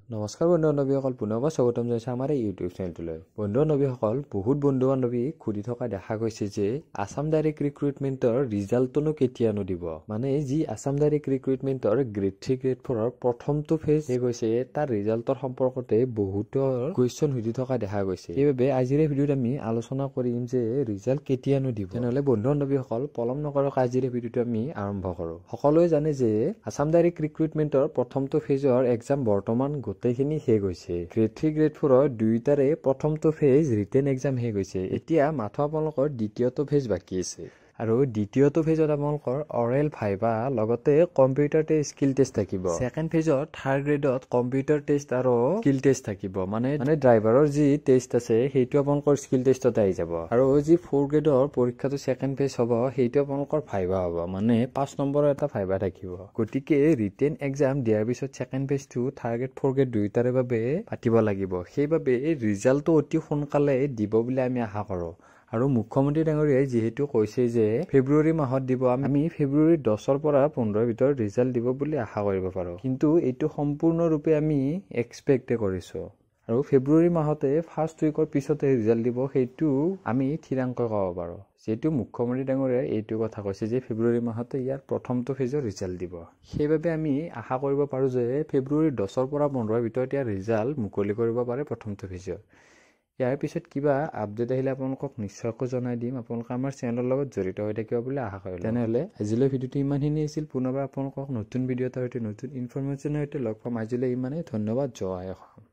নমস্কাৰ বন্ধু বান্ধৱীসকল, পুনৰবাৰ স্বাগতম জনাইছোঁ আমাৰ এই ইউটিউব চেনেলটোলৈ। বন্ধু বান্ধৱীসকল, বহুত বন্ধু বান্ধৱীক সুধি থকা দেখা গৈছে যে আছাম ডাইৰেক্ট ৰিক্ৰুইটমেণ্টৰ ৰিজাল্টনো কেতিয়ানো দিব। মানে যি আছাম ডাইৰেক্ট ৰিক্ৰুইটমেণ্টৰ গ্ৰেড 3 গ্ৰেড 4ৰ প্ৰথমটো ফেজ শেষ হৈছে, তাৰ ৰিজাল্টৰ সম্পৰ্কতে বহুতৰ কুৱেশ্যন সুধি থকা দেখা গৈছে। সেইবাবে আজিৰ এই ভিডিঅ'ত আমি আলোচনা কৰিম যে ৰিজাল্ট কেতিয়ানো দিব। তেনেহ'লে বন্ধু বান্ধৱীসকল, পলম নকৰাকৈ আজিৰ এই ভিডিঅ'টো আমি আৰম্ভ কৰোঁ। সকলোৱে জানে যে আছাম ডাইৰেক্ট ৰিক্ৰুইটমেণ্টৰ প্ৰথমটো ফেজৰ এক্সাম বৰ্তমান গোটেইখিনি শেষ হৈছে। গ্ৰেড 3 গ্ৰেড 4ৰ দুয়োটাৰে প্ৰথমটো ফেজ ৰিটেন এক্সাম শেষ হৈছে। এতিয়া মাথো আপোনালোকৰ দ্বিতীয়টো ফেজ বাকী আছে। আৰু দ্বিতীয়টো ফেজত আপোনালোকৰ অৰেল ভাইভা লগতে কম্পিউটাৰ টেষ্ট, স্কিল টেষ্ট থাকিব। ছেকেণ্ড ফেজত থাৰ্ড গ্ৰেডত কম্পিউটাৰ টেষ্ট আৰু স্কিল টেষ্ট থাকিব। মানে ড্ৰাইভাৰৰ যি টেষ্ট আছে সেইটো আপোনালোকৰ স্কিল টেষ্টত আহি যাব। আৰু যি 4 গ্ৰেডৰ পৰীক্ষাটো ছেকেণ্ড ফেজ হ'ব, সেইটো আপোনালোকৰ ভাইভা হ'ব। মানে 5 নম্বৰৰ এটা ভাইভা থাকিব। গতিকে ৰিটেন এক্সাম দিয়াৰ পিছত ছেকেণ্ড ফেজটো থাৰ্ড গ্ৰেড 4 গ্ৰেড দুয়োটাৰে বাবে পাতিব লাগিব। সেইবাবে ৰিজাল্টটো অতি সোনকালে দিব বুলি আমি আশা কৰোঁ। আৰু মুখ্যমন্ত্ৰী ডাঙৰীয়াই যিহেতু কৈছে যে ফেব্ৰুৱাৰী মাহত দিব, আমি ফেব্ৰুৱাৰী 10ৰ পৰা 15ৰ ভিতৰত ৰিজাল্ট দিব বুলি আশা কৰিব পাৰোঁ। কিন্তু এইটো সম্পূৰ্ণৰূপে আমি এক্সপেক্টে কৰিছোঁ। আৰু ফেব্ৰুৱাৰী মাহতে ফাৰ্ষ্ট উইকৰ পিছতে ৰিজাল্ট দিব, সেইটো আমি থিৰাংকৈ ক'ব পাৰোঁ। যিহেতু মুখ্যমন্ত্ৰী ডাঙৰীয়াই এইটো কথা কৈছে যে ফেব্ৰুৱাৰী মাহতে ইয়াৰ প্ৰথমটো ফেজৰ ৰিজাল্ট দিব। সেইবাবে আমি আশা কৰিব পাৰোঁ যে ফেব্ৰুৱাৰী 10ৰ পৰা 15ৰ ভিতৰত ইয়াৰ ৰিজাল্ট মুকলি কৰিব পাৰে প্ৰথমটো ফেজৰ। ইয়াৰ পিছত কিবা আপডেট আহিলে আপোনালোকক নিশ্চয়কৈ জনাই দিম। আপোনালোকে আমাৰ চেনেলৰ লগত জড়িত হৈ থাকিব বুলি আশা কৰিলোঁ। তেনেহ'লে আজিলৈ ভিডিঅ'টো ইমানখিনি আছিল। পুনৰবাৰ আপোনালোকক নতুন ভিডিঅ' এটাৰ সৈতে, নতুন ইনফৰমেশ্যনৰ সৈতে লগ পাম। আজিলৈ ইমানেই। ধন্যবাদ। জয় অসম।